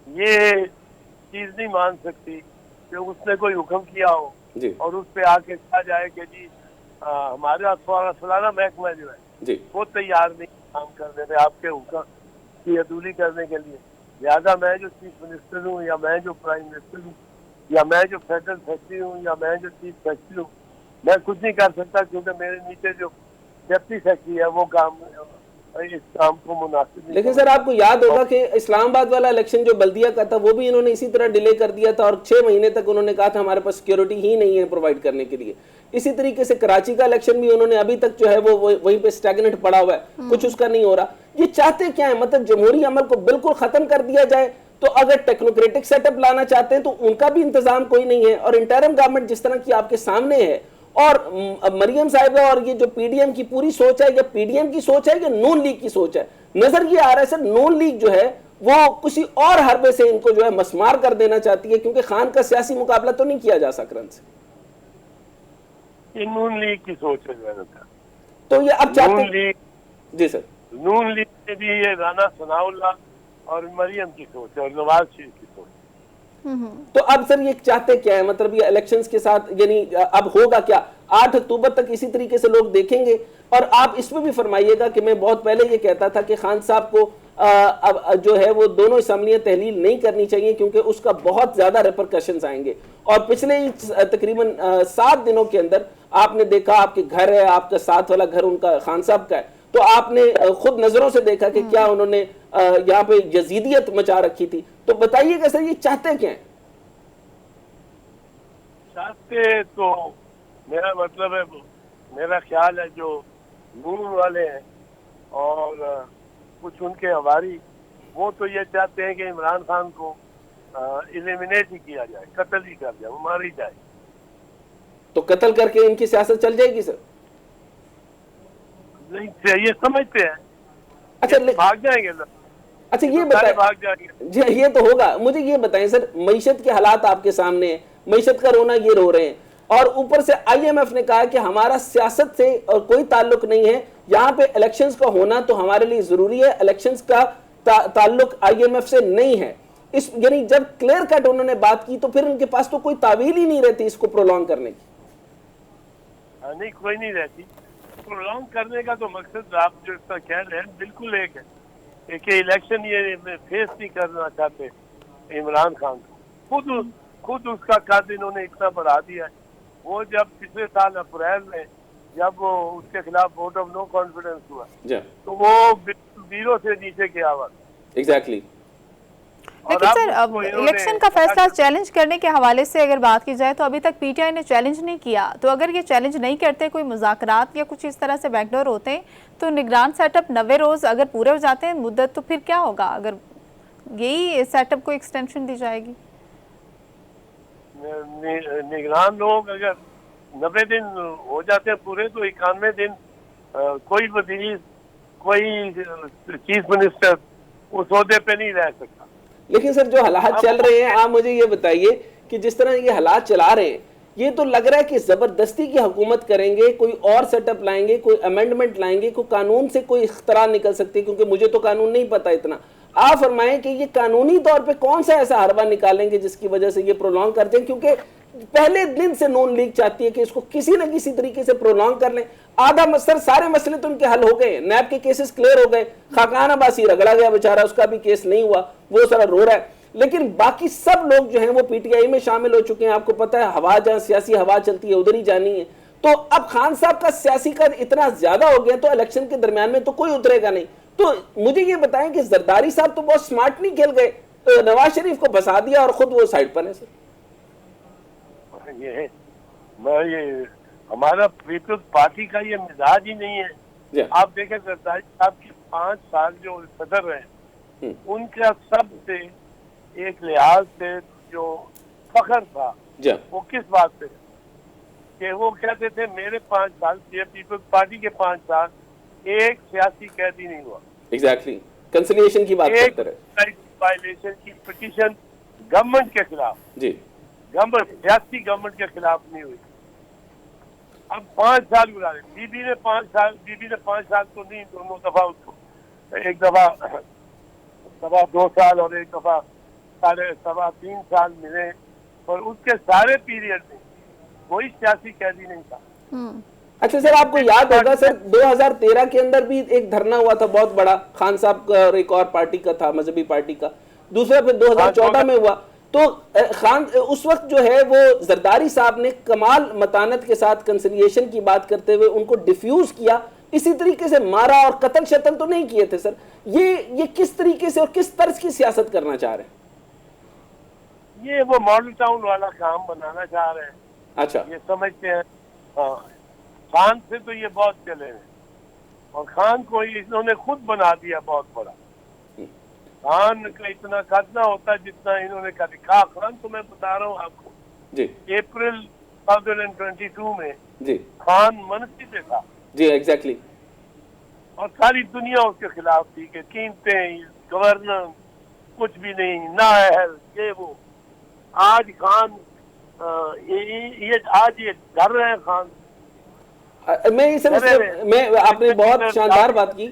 ये चीज नहीं मान सकती कि उसने कोई हुक्म किया हो जी और उस पे आके कहा जाए कि जी हमारा फलाना महकमा जो है जी वो तैयार नहीं काम करने में आपके हुक्म की अदूली करने के लिए, लिहाजा मैं जो चीफ मिनिस्टर हूँ, या मैं जो प्राइम मिनिस्टर हूँ, या मैं जो फेडरल सेक्रेटरी हूँ, या मैं जो चीफ सेक्रेटरी हूँ, मैं कुछ नहीं कर सकता, क्योंकि मेरे नीचे जो डिप्टी सेक्रेटरी है वो काम इस काम को मुनासिब। लेकिन सर आपको याद होगा कि इस्लामाबाद वाला इलेक्शन जो बल्दिया का था वो भी इन्होंने इसी तरह डिले कर दिया था, और 6 महीने तक उन्होंने कहा था हमारे पास सिक्योरिटी ही नहीं है प्रोवाइड करने के लिए। इसी तरीके से कराची का इलेक्शन भी उन्होंने अभी तक जो है वो वहीं पे स्टैग्नेंट पड़ा हुआ है, कुछ उसका नहीं हो रहा। ये चाहते क्या है? मतलब जमहूरी अमल को बिल्कुल खत्म कर दिया जाए, तो अगर टेक्नोक्रेटिक सेटअप लाना चाहते हैं तो उनका भी इंतजाम कोई नहीं है, और इंटरिम गवर्नमेंट जिस तरह की आपके सामने है, और मरियम साहिबा और ये जो पीडीएम की पूरी सोच है, या पीडीएम की सोच है या नून लीग की सोच है? नजर ये आ रहा है सर नून लीग जो है वो किसी और हरबे से इनको जो है मसमार कर देना चाहती है, क्योंकि खान का सियासी मुकाबला तो नहीं किया जा सकता से। ये नून लीग की सोच है तो ये अब चाहते नून लीग, जी सर, नून लीग में भी ये राना सनाउल्लाह और मरियम की सोच है और नवाज शरीफ की सोच। तो अब सर ये चाहते क्या है? मतलब ये इलेक्शंस के साथ यानी अब होगा क्या? 8 अक्टूबर तक इसी तरीके से लोग देखेंगे? और आप इसमें भी फरमाइएगा कि मैं बहुत पहले ये कहता था कि खान साहब को अब जो है वो दोनों असम्बलियां तहलील नहीं करनी चाहिए, क्योंकि उसका बहुत ज्यादा रिपरकशंस आएंगे। और पिछले ही तकरीबन 7 दिनों के अंदर आपने देखा, आपके घर है, आपका साथ वाला घर उनका खान साहब का है, तो आपने खुद नजरों से देखा कि क्या उन्होंने यहाँ पे यजीदियत मचा रखी थी। तो बताइएगा सर ये चाहते क्या हैं? चाहते तो मेरा मतलब है, मेरा ख्याल है जो नून वाले हैं और कुछ उनके हवारी, वो तो ये चाहते हैं कि इमरान खान को एलिमिनेट ही किया जाए, कत्ल ही कर जाए, वो मार ही जाए। तो कत्ल करके इनकी सियासत चल जाएगी सर? नहीं, ये समझते हैं। अच्छा भाग जाएंगे लोग। अच्छा ये तो बताएं, भाग जाएंगे जी ये तो होगा। मुझे ये बताएं सर, मईशत के हालात आपके सामने है, मईशत का रोना ये रो रहे हैं, और ऊपर से आईएमएफ ने कहा कि हमारा सियासत से और कोई ताल्लुक नहीं है, यहाँ पे इलेक्शंस का होना तो हमारे लिए जरूरी है, इलेक्शंस का ताल्लुक आईएमएफ से नहीं है। इस यानी जब क्लियर कट उन्होंने बात की तो फिर उनके पास तो कोई तावील ही नहीं रहती इसको प्रोलॉन्ग करने की। नहीं, कोई नहीं रहती। प्रोलॉन्ग करने का तो मकसद आप जो इसका कह रहे हैं बिल्कुल एक है कि इलेक्शन ये फेस नहीं करना चाहते इमरान खान को। खुद उसका कद इन्होंने इतना बढ़ा दिया है वो जब पिछले साल अप्रैल में जब वो उसके खिलाफ वोट ऑफ नो कॉन्फिडेंस हुआ जी तो वो बिल्कुल 0 से नीचे गया हुआ था। एग्जैक्टली। लेकिन सर अब इलेक्शन का फैसला चैलेंज करने के हवाले से अगर बात की जाए तो अभी तक पीटीआई ने चैलेंज नहीं किया, तो अगर ये चैलेंज नहीं करते, कोई मुज़ाकरात या कुछ इस तरह से बैकडोर होते तो निगरान सेटअप 90 रोज अगर पूरे हो जाते हैं मुद्दत, तो फिर क्या होगा? अगर यही सेटअप को एक्सटेंशन दी जाएगी? निगरान लोग अगर 90 दिन हो जाते हैं पूरे तो 91 दिन कोई वजीर कोई चीफ मिनिस्टर उस ओहदे पे नहीं रह सकता। लेकिन सर जो हालात चल रहे हैं, आप मुझे ये बताइए कि जिस तरह ये हालात चला रहे हैं, ये तो लग रहा है कि जबरदस्ती की हुकूमत करेंगे, कोई और सेटअप लाएंगे, कोई अमेंडमेंट लाएंगे, कोई कानून से कोई इख्तरा निकल सकती है, क्योंकि मुझे तो कानून नहीं पता इतना। आप फरमाएं कि ये कानूनी तौर पे कौन सा ऐसा हरबा निकालेंगे जिसकी वजह से ये प्रोलॉन्ग कर दें, क्योंकि पहले दिन से नून लीग चाहती है कि इसको किसी न किसी तरीके से प्रोलॉन्ग कर लें। आधा मसर सारे मसले तो उनके हल हो गए, नैब के केसेस क्लियर हो गए, खाकान अब्बासी रगड़ा गया बेचारा, उसका भी केस नहीं हुआ, वो सारा रो रहा है, लेकिन बाकी सब लोग जो हैं वो पीटीआई में शामिल हो चुके हैं। आपको पता है हवा जहां सियासी हवा चलती है उधर ही जानी है। तो अब खान साहब का सियासी कद इतना ज्यादा हो गया तो इलेक्शन के दरमियान में तो कोई उतरेगा नहीं। तो मुझे ये बताएं कि जरदारी साहब तो बहुत स्मार्ट नहीं खेल गए, नवाज शरीफ को फंसा दिया और खुद वो साइड पर है। सर ये हमारा पीपल्स पार्टी का ये मिजाज ही नहीं है। आप देखें जरदारी साहब के 5 साल जो सदर रहे उनका सबसे एक लिहाज से जो फख्र था वो किस बात पे कि वो कहते थे मेरे 5 साल पीपल्स पार्टी के 5 साल एक सियासी कैदी नहीं हुआ। एग्जैक्टली कंसिलिएशन की बात करते रहे, वायलेशन की पिटीशन गवर्नमेंट के खिलाफ जी गवर्नमेंट सियासी गवर्नमेंट के खिलाफ नहीं हुई। अब 5 साल गुजारे, बीबी ने 5 साल तो नहीं, दोनों दफा उसको एक दफा 2 साल और एक दफा 3.5 साल मिले, और उसके सारे पीरियड में कोई सियासी कैदी नहीं था। अच्छा सर, आपको याद होगा सर 2013 के अंदर भी एक धरना हुआ था बहुत बड़ा, खान साहब का और एक और पार्टी का था, मजहबी पार्टी का। दूसरा फिर 2014 में हुआ। तो खान उस वक्त जो है वो जरदारी साहब ने कमाल मतानत के साथ कंसिलिएशन की बात करते हुए उनको डिफ्यूज किया, इसी तरीके से मारा और कत्ल शतल तो नहीं किए थे। सर ये किस तरीके से और किस तर्ज की सियासत करना चाह रहे हैं? ये वो मॉडल टाउन वाला काम बनाना चाह रहे हैं। अच्छा, ये समझते हैं। हाँ, खान से तो ये बहुत चले हैं और खान को इन्होंने खुद बना दिया बहुत बड़ा। खान का इतना कद ना होता जितना इन्होंने कर दिखा। खान तो मैं बता रहा हूँ आपको जी, अप्रैल 2022 में जी खान मंत्री पे था जी, एग्जैक्टली। और सारी दुनिया उसके खिलाफ थी कि कीमतें, गवर्नर कुछ भी नहीं, नाअहल, ये वो। आज खान आज ये डर रहे हैं खान। आपने बहुत शानदार बात की,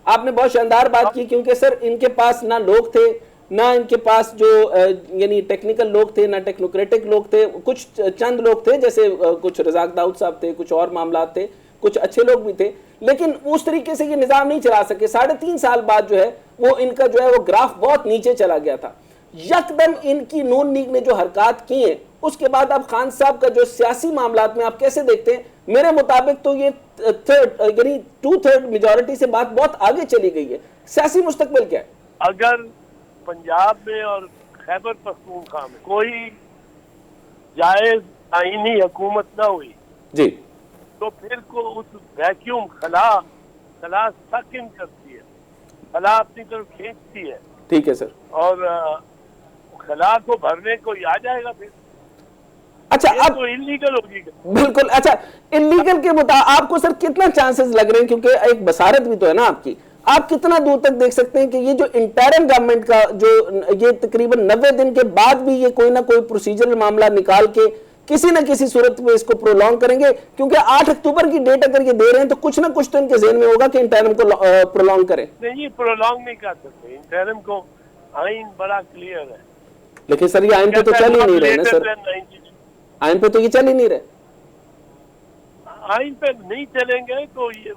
आपने बहुत शानदार बात की, क्योंकि सर इनके पास ना लोग थे, ना इनके पास जो यानी टेक्निकल लोग थे, ना टेक्नोक्रेटिक लोग थे। कुछ चंद लोग थे, जैसे कुछ रजाक दाऊद साहब थे, कुछ और मामला थे, कुछ अच्छे लोग भी थे, लेकिन उस तरीके से ये निज़ाम नहीं चला सके। 3.5 साल बाद जो है वो इनका जो है वो ग्राफ बहुत नीचे चला गया था। यकदम इनकी नून लीग ने जो हरकत की है उसके बाद अब खान साहब का जो सियासी मामलात में आप कैसे देखते हैं? मेरे मुताबिक तो ये 2/3 मेजॉरिटी से बात बहुत आगे चली गई है। सियासी मुस्तकबिल क्या है? अगर पंजाब में और खैबर पख्तूनख्वा में कोई जायज आईनी हुकूमत ना हुई जी, तो फिर को उस वैक्यूम खला सक इन करती है, खला अपनी तरफ खींचती है। ठीक है सर। और खला को भरने को ही आ जाएगा फिर। अच्छा, अब तो इलीगल होगी। बिल्कुल। अच्छा, इलीगल के मुताबिक आपको सर कितना चांसेस लग रहे हैं? क्योंकि एक बसारत भी तो है ना आपकी, आप कितना दूर तक देख सकते हैं कि ये जो इंटरिम गवर्नमेंट का जो ये तकरीबन 90 दिन के बाद भी ये कोई ना कोई प्रोसीजरल मामला निकाल के किसी न किसी सूरत में इसको प्रोलॉन्ग करेंगे? क्योंकि 8 अक्टूबर की डेट अगर ये दे रहे हैं तो कुछ ना कुछ तो इनके ज़हन में होगा कि इंटरिम को प्रोलॉन्ग करें। नहीं, प्रोलॉन्ग नहीं कर सकते। इंटरिम को आइन बड़ा क्लियर है। लेकिन सर ये आइन पे तो चल ही नहीं रहे ना सर, आइन पे तो ये चल ही नहीं रहे। आइन पे नहीं चलेंगे तो ये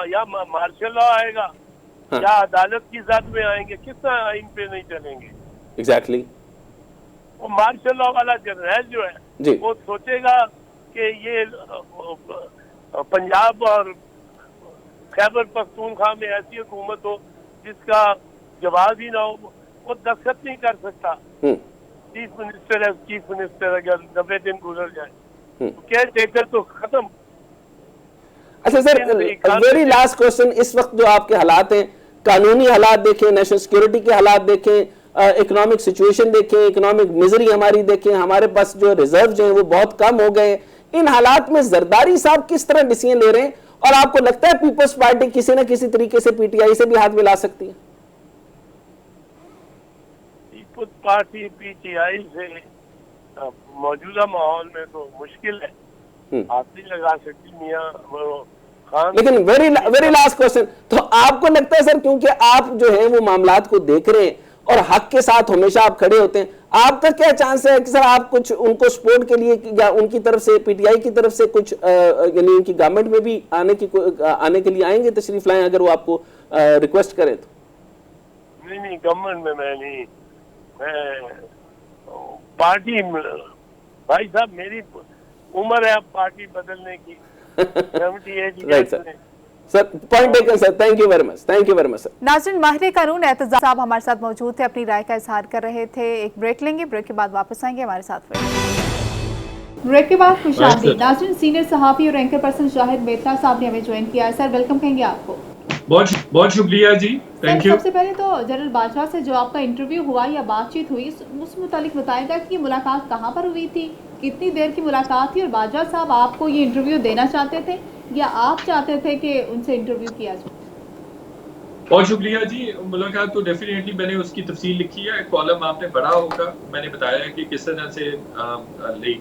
या मार्शल लॉ आएगा, हाँ, या अदालत की जात में आएंगे। किस तरह आइन पे नहीं चलेंगे? एग्जैक्टली। वो मार्शल लॉ वाला जर्नल जो है जी। वो सोचेगा कि ये पंजाब और खैबर पख्तूनख्वा में ऐसी हुकूमत हो जिसका जवाब ही ना हो, वो दस्तखत नहीं कर सकता। चीफ मिनिस्टर है, चीफ मिनिस्टर अगर 90 दिन गुजर जाए तो केयर टेकर तो खत्म। अच्छा सर, वेरी लास्ट क्वेश्चन, इस वक्त जो आपके हालात हैं, कानूनी हालात देखें, नेशनल सिक्योरिटी के हालात देखें, इकोनॉमिक सिचुएशन देखें, इकोनॉमिक मिजरी हमारी देखें, हमारे पास जो रिजर्व जो है वो बहुत कम हो गए, इन हालात में जरदारी साहब किस तरह डिसीजन ले रहे हैं, और आपको लगता है पीपल्स पार्टी किसी न किसी तरीके से पीटीआई से भी हाथ मिला सकती है? पीपल्स पार्टी पीटीआई से मौजूदा माहौल में तो मुश्किल है, हाथ नहीं लगा सकती मियां खान। लेकिन वेरी लास्ट क्वेश्चन, तो आपको लगता है सर, क्योंकि आप जो है वो मामलात को देख रहे हैं और हक के साथ हमेशा आप खड़े होते हैं, आपका क्या चांस है कि सर आप कुछ उनको सपोर्ट के लिए या उनकी तरफ से, पीटीआई की तरफ से कुछ यानी उनकी गवर्नमेंट में भी आने के लिए आएंगे, तशरीफ लाएं अगर वो आपको रिक्वेस्ट करें तो? नहीं, गवर्नमेंट में मैं नहीं, मैं पार्टी, भाई साहब मेरी उम्र है अब पार्टी बदलने की, 78 right sir, point taken sir, thank you very much, thank you very much sir. नाज़रीन, माहिर कानून एतजाज़ साहब हमारे साथ मौजूद थे, अपनी राय का इजहार कर रहे थे। एक ब्रेक लेंगे, ब्रेक के बाद वापस आएंगे हमारे साथ। ब्रेक के बाद खुशामदीद नाज़रीन, सीनियर सहाफ़ी और एंकर पर्सन शाहिद मेहता साहब ने हमें ज्वाइन किया है। सर वेलकम कहेंगे आपको। बहुत शुक्रिया जी, थैंक यू। सबसे पहले तो जनरल बाजवा से जो आपका इंटरव्यू हुआ या बातचीत हुई, उस मुतालिक बताएगा कि ये मुलाकात कहाँ पर हुई थी, कितनी देर की मुलाकात थी, और बाजवा साहब आपको ये इंटरव्यू देना चाहते थे या आप चाहते थे कि उनसे इंटरव्यू किया जाए? बहुत शुक्रिया जी। मुलाकात तो डेफिनेटली मैंने उसकी तफसील लिखी है, कॉलम आपने पढ़ा होगा, मैंने बताया कि किस तरह से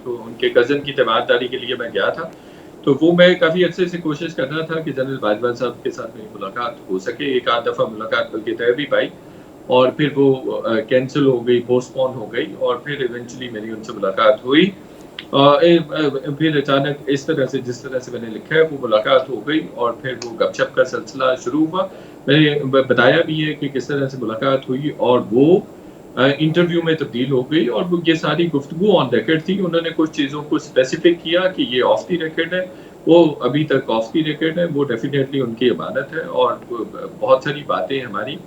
उनके कज़न की तबाददारी के लिए मैं गया था, तो वो मैं काफ़ी अच्छे से कोशिश कर रहा था कि जनरल बाजवा साहब के साथ मेरी मुलाकात हो सके। एक आध दफ़ा मुलाकात बल्कि तय भी पाई और फिर वो कैंसिल हो गई, पोस्टपोन हो गई, और फिर इवेंचुअली मेरी उनसे मुलाकात हुई। फिर अचानक इस तरह से, जिस तरह से मैंने लिखा है, वो मुलाकात हो गई और फिर वो गपशप का सिलसिला शुरू हुआ। मैंने बताया भी है कि किस तरह से मुलाकात हुई और वो इंटरव्यू में तब्दील हो गई, और वो ये सारी गुफ्तगू ऑन रिकॉर्ड थी। उन्होंने कुछ चीज़ों को स्पेसिफिक किया कि ये ऑफ द रिकॉर्ड है, वो अभी तक ऑफ द रिकॉर्ड है, वो डेफिनेटली उनकी अमानत है, और बहुत सारी बातें हमारी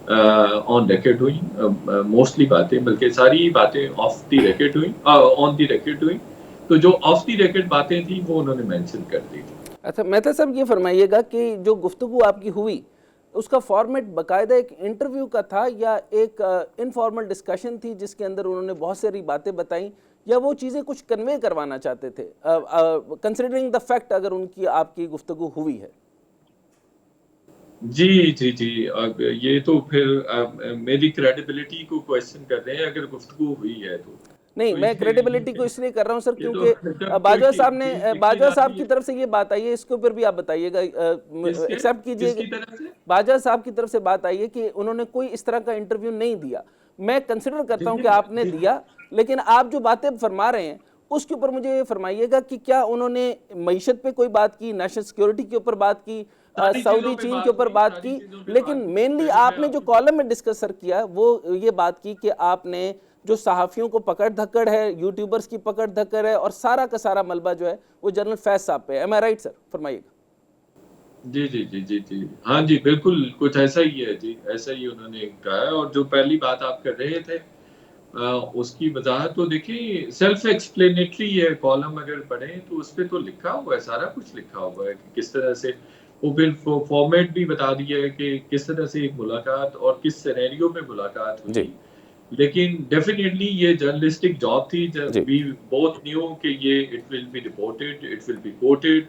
ऑन रिकॉर्ड हुई, मोस्टली बातें, बल्कि सारी बातें ऑफ द रिकॉर्ड हुई, ऑन द रिकॉर्ड हुई। तो जो ऑफ द रिकॉर्ड बातें थी वो उन्होंने मेंशन कर दी थी। अच्छा मेहता साहब, ये फरमाइएगा कि जो गुफ्तगू आपकी हुई उसका फॉर्मेट बाकायदा एक इंटरव्यू का था या एक इनफॉर्मल डिस्कशन थी जिसके अंदर उन्होंने बहुत सारी बातें बताई, या वो चीज़ें कुछ कन्वे करवाना चाहते थे, कंसिडरिंग द फैक्ट अगर उनकी आपकी गुफ्तगू हुई है? जी जी जी, ये तो फिर मेरी क्रेडिबिलिटी को क्वेश्चन कर रहे हैं अगर गुफ्तगू हुई है तो। नहीं, मैं क्रेडिबिलिटी को इसलिए कर रहा हूं सर क्योंकि बाजवा साहब ने, बाजवा साहब की तरफ से ये बात आई है, इसके ऊपर भी आप बताइएगा, एक्सेप्ट कीजिए, बाजवा साहब की तरफ से बात आई है कि उन्होंने कोई इस तरह का इंटरव्यू नहीं दिया। मैं कंसिडर करता हूं कि आपने दिया, लेकिन आप जो बातें फरमा रहे हैं उसके ऊपर मुझे ये फरमाइएगा कि क्या उन्होंने मईशत पे कोई बात की, नेशनल सिक्योरिटी के ऊपर बात की, सऊदी चीन के ऊपर बात की, लेकिन मेनली आपने जो कॉलम में डिस्कस सर किया वो ये बात की कि आपने जो सहाफ़ियों को पकड़ धक्कड़ है, यूट्यूबर्स की पकड़ धक्कड़ है, और सारा का सारा मलबा जो है वो जनरल फैज साहब पे है। एम आई राइट सर? फरमाइएगा। जी जी जी जी जी, हाँ जी, बिल्कुल कुछ ऐसा ही है जी, ऐसा ही उन्होंने कहा है। और जो पहली बात आप कर रहे थे उसकी वजाहत तो देखिए सेल्फ एक्सप्लेनेटरी है, कॉलम अगर पढ़ें तो उस पर तो लिखा हुआ है, सारा कुछ लिखा हुआ है कि किस तरह से वो, फिर फॉर्मेट भी बता दिया है कि किस तरह से एक मुलाकात और किस सिनेरियो में मुलाकात हुई। लेकिन डेफिनेटली ये जर्नलिस्टिक जॉब थी, वी बोथ न्यू कि ये it will be reported, it will be coated,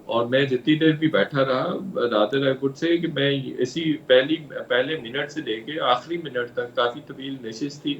और मैं जितनी देर भी बैठा रहा, रादर आई वुड से कि मैं इसी पहले मिनट से लेके आखिरी मिनट तक काफी तवील नशिश थी,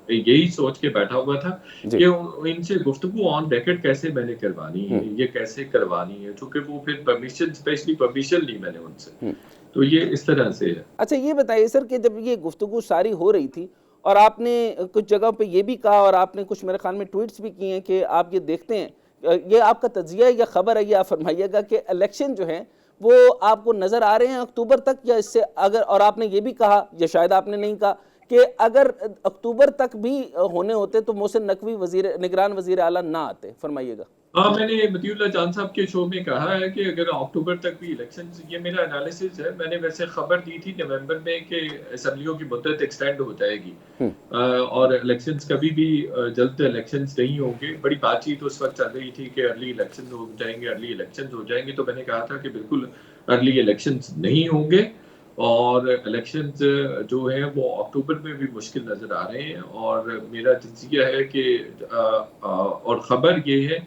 यही सोच के बैठा हुआ था कि इनसे गुफ्तगू ऑन रिकॉर्ड कैसे मैंने करवानी है, ये कैसे करवानी है, क्योंकि वो फिर परमिशन, स्पेशली परमिशन ली मैंने उनसे, तो ये इस तरह से है। अच्छा ये बताइए सर कि जब ये गुफ्तगू सारी हो रही थी और आपने कुछ जगह पे ये भी कहा और आपने कुछ मेरे ख्याल में ट्वीट्स भी किए हैं कि आप ये देखते हैं, ये आपका तज्जिया या खबर है, ये आप फरमाइएगा कि इलेक्शन जो है वो आपको नज़र आ रहे हैं अक्टूबर तक या इससे, अगर, और आपने ये भी कहा या शायद आपने नहीं कहा कि अगर अक्टूबर तक भी होने होते तो मोहसिन नकवी निगरान वजीर आला ना आते? फरमाइएगा। हाँ, मैंने मतीउल्लाह जान साहब के शो में कहा है कि अगर अक्टूबर तक भी इलेक्शन, ये मेरा एनालिसिस है, मैंने वैसे खबर दी थी नवंबर में कि असेंबलियों की मुद्दत एक्सटेंड हो जाएगी और इलेक्शंस कभी भी जल्द इलेक्शंस नहीं होंगे। बड़ी बातचीत उस वक्त चल रही थी कि अर्ली इलेक्शंस हो जाएंगे, तो मैंने कहा था कि बिल्कुल अर्ली इलेक्शंस नहीं होंगे और इलेक्शंस जो है वो अक्टूबर में भी मुश्किल नजर आ रहे हैं। और मेरा तजिया है कि और खबर ये है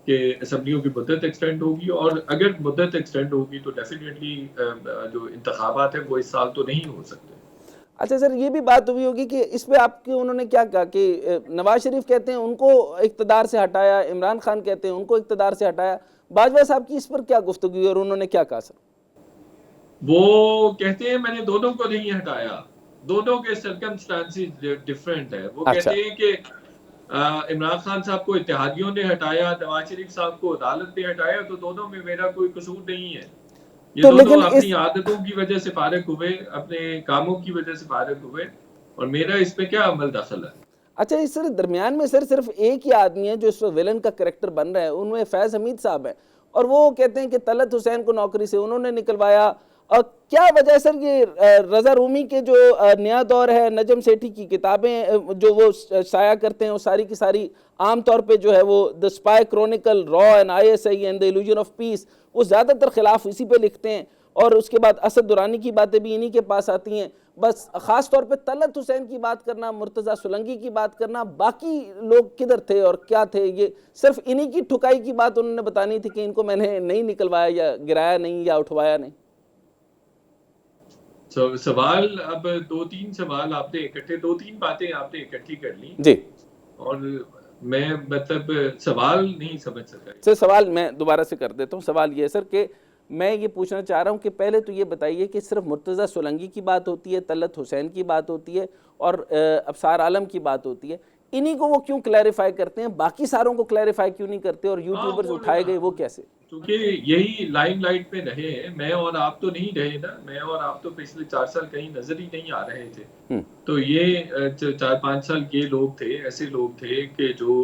कि असेंबलियों की मुद्दत एक्सटेंड होगी और अगर मुद्दत एक्सटेंड होगी तो डेफिनेटली जो इंतखाबात है वो इस साल तो नहीं हो सकते। अच्छा सर, ये भी बात हुई होगी कि इस पे आपके उन्होंने क्या कहा कि नवाज शरीफ कहते हैं उनको इक़्तिदार से हटाया, इमरान खान कहते हैं उनको इक़्तिदार से हटाया, बाजवा साहब की इस पर क्या गुफ्तगू हुई और उन्होंने क्या कहा? सर वो कहते हैं मैंने दोनों को नहीं हटाया, दोनों के सर्कमस्टांसेस डिफरेंट है। वो अच्छा। कहते हैं कि इमरान खान साहब को इत्तेहादियों ने हटाया, नवाज शरीफ साहब को अदालत ने हटाया, तो दोनों में मेरा कोई कसूर नहीं है। ये तो दोनों अपनी आदतों की वजह से फारिग हुए, अपने कामों की वजह से फारिग हुए और मेरा इसमें क्या अमल दखल है? अच्छा, इस सर दरमियान में सर सिर्फ एक ही आदमी है जो इस वक्त विलन का कैरेक्टर बन रहा है, उनमें फैज़ हमीद साहब है और वो कहते हैं कि तलत हुसैन को नौकरी से उन्होंने निकलवाया। और क्या वजह सर ये रज़ा रूमी के जो नया दौर है, नजम सेठी की किताबें जो वो शाया करते हैं वो सारी की सारी आम तौर पे जो है वो the spy Chronicle, raw and ISI and the illusion of peace, वो ज़्यादातर खिलाफ इसी पे लिखते हैं और उसके बाद असद दुरानी की बातें भी इन्हीं के पास आती हैं। बस ख़ास तौर पे तलत हुसैन की बात करना, मुर्तज़ा सुलंगी की बात करना, बाकी लोग किधर थे और क्या थे, ये सिर्फ इन्हीं की ठुकाई की बात उन्होंने बतानी थी कि इनको मैंने नहीं निकलवाया या गिराया नहीं या उठवाया नहीं। सवाल अब 2-3 सवाल आपने इकट्ठे, 2-3 बातें आपने इकट्ठी कर ली जी, और मैं मतलब सवाल नहीं समझ सका। सर सवाल मैं दोबारा से कर देता हूँ। सवाल ये है सर कि मैं ये पूछना चाह रहा हूँ कि पहले तो ये बताइए कि सिर्फ मुर्तज़ा सुलंगी की बात होती है, तलत हुसैन की बात होती है और अफसार आलम की बात होती है, इन्हीं को वो क्यों क्लैरिफाई करते हैं, बाकी सारों को क्लैरिफाई क्यों नहीं करते और यूट्यूबर्स उठाए गए वो कैसे? क्योंकि यही लाइमलाइट में रहे हैं, मैं और आप तो नहीं रहे ना, मैं और आप तो पिछले 4 साल कहीं नजर ही नहीं आ रहे थे। तो ये 4-5 साल ये लोग थे, ऐसे लोग थे कि जो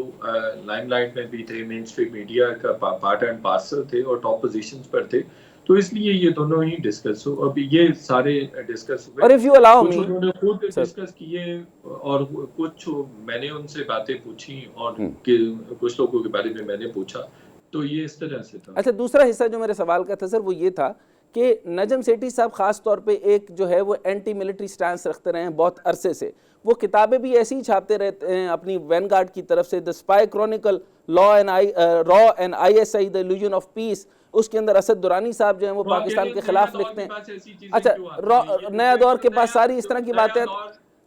लाइमलाइट में भी थे, मेन स्ट्रीम मीडिया का पार्ट एंड पार्सल थे और टॉप पोजीशंस पर थे, तो इसलिए ये दोनों ही डिस्कस हो, अभी ये सारे डिस्कस हुए। और इफ यू अलाउ मी, उन्होंने खुद डिस्कस किए और कुछ मैंने उनसे बातें पूछी और कुछ लोगों के बारे में मैंने पूछा, तो ये इस तरह से था। अच्छा, दूसरा हिस्सा जो मेरे सवाल का था सर वो ये था कि नजम सेठी साहब ख़ास तौर पे एक जो है वो एंटी मिलिट्री स्टैंस रखते रहे हैं बहुत अरसे से, वो किताबें भी ऐसी ही छापते रहते हैं अपनी वैनगार्ड की तरफ से, the spy Chronicle, raw and ISI the illusion of peace, उसके अंदर असद दुरानी साहब जो हैं वो पाकिस्तान के खिलाफ लिखते हैं। अच्छा, नया दौर के पास सारी इस तरह की बातें,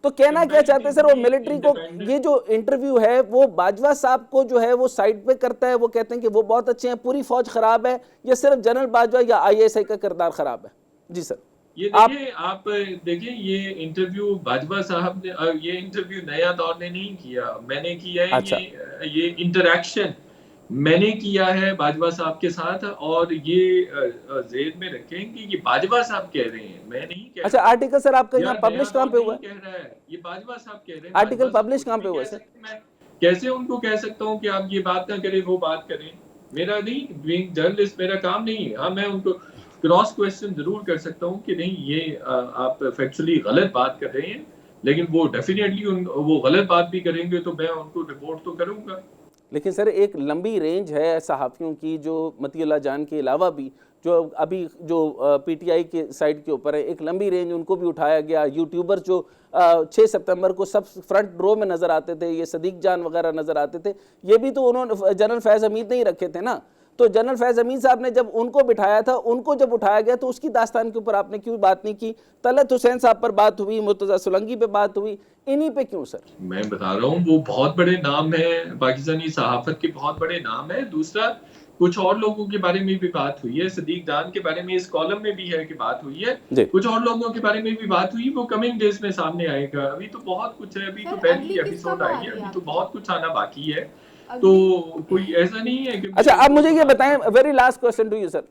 तो कहना क्या चाहते हैं सर वो मिलिट्री को, ये जो इंटरव्यू है वो बाजवा साहब को जो है वो साइड पे करता है, वो कहते हैं कि वो बहुत अच्छे हैं, पूरी फौज खराब है, या सिर्फ जनरल बाजवा या ISI का किरदार खराब है? जी सर, ये देखिए, आप देखिए ये इंटरव्यू बाजवा साहब ने, ये इंटरव्यू नया दौर ने नहीं किया, मैंने किया है। अच्छा। ये इंटरेक्शन मैंने किया है बाजवा साहब के साथ और ये जेर में रखें कि ये बाजवा साहब कह रहे हैं, मैं नहीं कह रहा। अच्छा, आर्टिकल सर आपका यहाँ पब्लिश कहाँ पे हुआ है? कह रहा है ये बाजवा साहब कह रहे हैं। आर्टिकल पब्लिश कहाँ पे हुआ है सर? मैं कैसे उनको कह सकता हूँ कि आप ये बात ना करें, वो बात करें? मेरा नहीं, बीइंग जर्नलिस्ट मेरा काम नहीं है। हाँ, मैं उनको क्रॉस क्वेश्चन जरूर कर सकता हूँ कि नहीं ये आप फैक्चुअली गलत बात कर रहे हैं, लेकिन वो डेफिनेटली वो गलत बात भी करेंगे तो मैं उनको रिपोर्ट तो करूंगा। लेकिन सर एक लंबी रेंज है सहाफ़ियों की जो मतीउल्लाह जान के अलावा भी जो अभी जो PTI के साइड के ऊपर है, एक लंबी रेंज उनको भी उठाया गया। यूट्यूबर जो 6 सितंबर को सब फ्रंट रो में नज़र आते थे, ये सदीक जान वगैरह नज़र आते थे, ये भी तो उन्होंने जनरल फैज़ हमीद नहीं रखे थे ना। तो जनरल फैज़ हमीद साहब ने जब उनको बिठाया था, उनको जब उठाया गया तो उसकी दास्तान के ऊपर आपने क्यों बात नहीं की? तलत हुसैन साहब पर बात हुई, मुर्तज़ा सुलंगी पे बात हुई, इन्हीं पे क्यों सर? मैं बता रहा हूँ वो बहुत बड़े नाम है, पाकिस्तानी सहाफत के बहुत बड़े नाम है। दूसरा, कुछ और लोगों के बारे में भी बात हुई है, सदीक जान के बारे में इस कॉलम में भी है कि बात हुई है, कुछ और लोगों के बारे में भी बात हुई, वो कमिंग डेज में सामने आएगा। अभी तो बहुत कुछ है, अभी तो पहली एपिसोड आई है, अभी तो बहुत कुछ आना बाकी है, तो कोई ऐसा नहीं है कि। अच्छा, आप मुझे ये बताएं, very last question to you sir,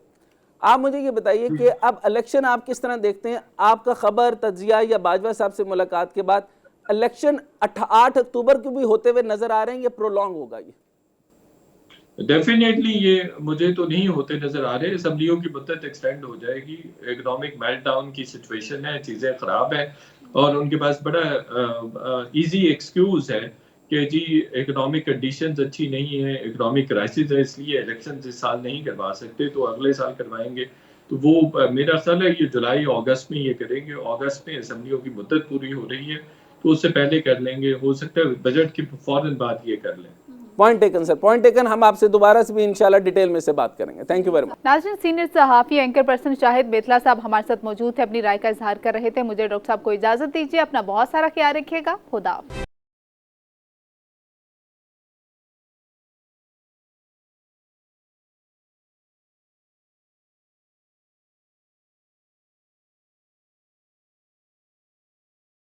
आप मुझे ये बताइए कि अब इलेक्शन आप किस तरह देखते हैं? आपका खबर, तज्जिया या बाजवा साहब से मुलाकात के बाद इलेक्शन 8 अक्टूबर को भी होते हुए नजर आ रहे हैं, ये प्रोलॉन्ग होगा? ये डेफिनेटली ये मुझे तो नहीं होते नजर आ रहे। असम्बलियों की मुद्दत एक्सटेंड हो जाएगी, इकोनॉमिक मेल्टडाउन की सिचुएशन है, चीज़ें ख़राब है और उनके पास बड़ा इजी एक्सक्यूज़ है कि जी इकोनॉमिक कंडीशंस अच्छी नहीं है, इकोनॉमिक क्राइसिस है, इसलिए इलेक्शन इस साल नहीं करवा सकते तो अगले साल करवाएंगे। तो वो मेरा ख्याल है ये जुलाई अगस्त में ये करेंगे। अगस्त में असम्बलियों की मुद्दत पूरी हो रही है तो उससे पहले कर लेंगे, हो सकता है बजट के फौरन बाद ये कर लें। Point taken sir, point taken. हम आपसे दोबारा से भी इंशाल्लाह डिटेल में से बात करेंगे। Thank you very much. नाज़रीन, सीनियर सहाफ़ी एंकर पर्सन शाहिद बेतला साहब हमारे साथ मौजूद थे, अपनी राय का इजहार कर रहे थे। मुझे डॉक्टर साहब को इजाजत दीजिए, अपना बहुत सारा ख्याल रखिएगा। खुदा।